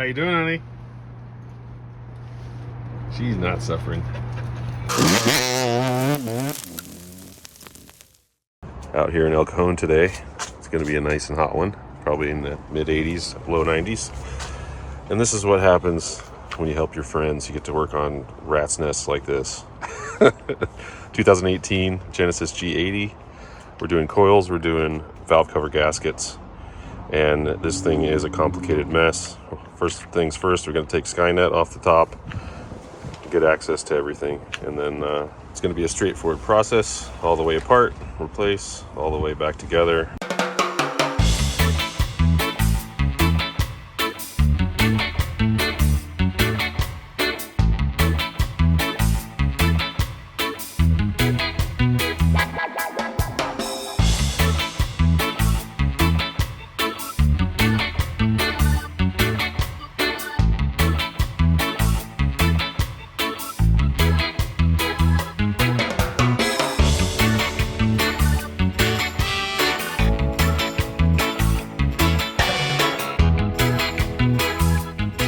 How you doing, honey? She's not suffering. Out here in El Cajon today. It's going to be a nice and hot one, probably in the mid 80s, low 90s. And this is what happens when you help your friends. You get to work on rat's nests like this. 2018 Genesis G80. We're doing coils, we're doing valve cover gaskets, and this thing is a complicated mess. First things first, we're going to take Skynet off the top to get access to everything, and then it's going to be a straightforward process, all the way apart, replace, all the way back together.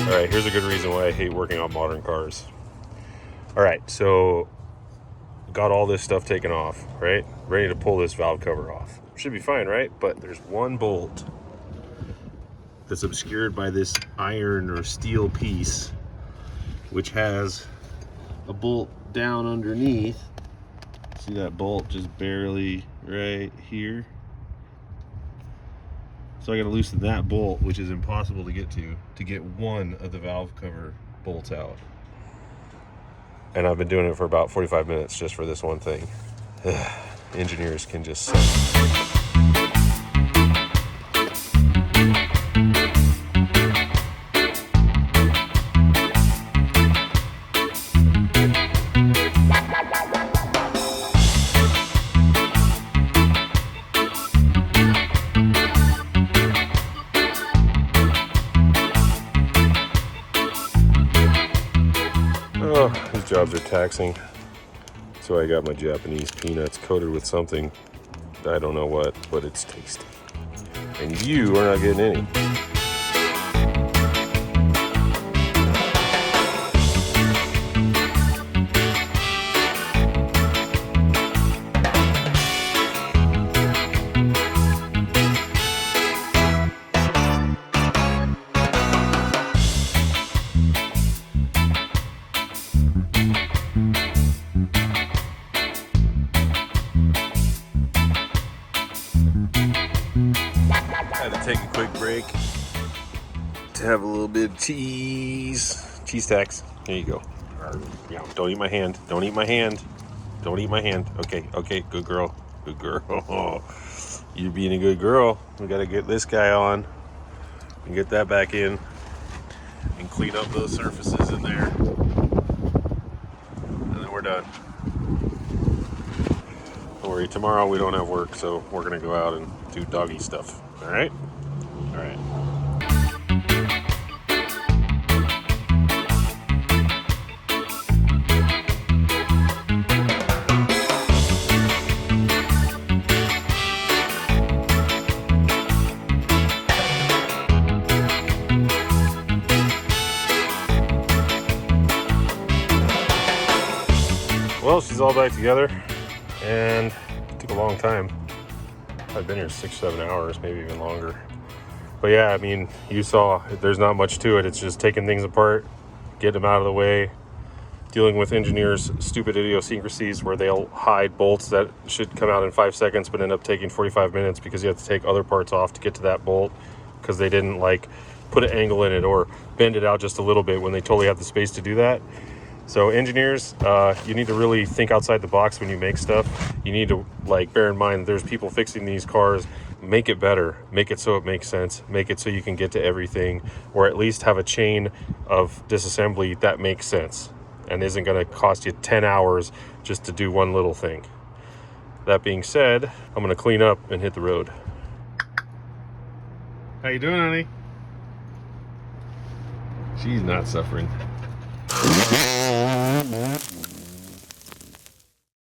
All right, here's a good reason why I hate working on modern cars. All right, so got all this stuff taken off, right? Ready to pull this valve cover off. Should be fine, right? But there's one bolt that's obscured by this iron or steel piece, which has a bolt down underneath. See that bolt just barely right here? So I got to loosen that bolt, which is impossible to get one of the valve cover bolts out. And I've been doing it for about 45 minutes just for this one thing. Engineers can just suck. Oh, these jobs are taxing. So I got my Japanese peanuts coated with something, I don't know what, but it's tasty. And you are not getting any. Had to take a quick break to have a little bit of cheese tacks. There you go. Yeah, don't eat my hand. Don't eat my hand. Don't eat my hand. Okay, good girl. Good girl. You're being a good girl. We gotta get this guy on and get that back in and clean up those surfaces in there. And then we're done. Don't worry, tomorrow we don't have work, so we're gonna go out and do doggy stuff. All right? All right. Well, she's all back together, and it took a long time. I've been here 6-7 hours, maybe even longer. But yeah, I mean, you saw there's not much to it. It's just taking things apart, getting them out of the way, dealing with engineers' stupid idiosyncrasies where they'll hide bolts that should come out in 5 seconds but end up taking 45 minutes because you have to take other parts off to get to that bolt because they didn't like put an angle in it or bend it out just a little bit when they totally have the space to do that. So engineers, you need to really think outside the box when you make stuff. You need to bear in mind that there's people fixing these cars. Make it better, make it so it makes sense, make it so you can get to everything, or at least have a chain of disassembly that makes sense and isn't going to cost you 10 hours just to do one little thing. That being said, I'm going to clean up and hit the road. How you doing, honey? She's not suffering.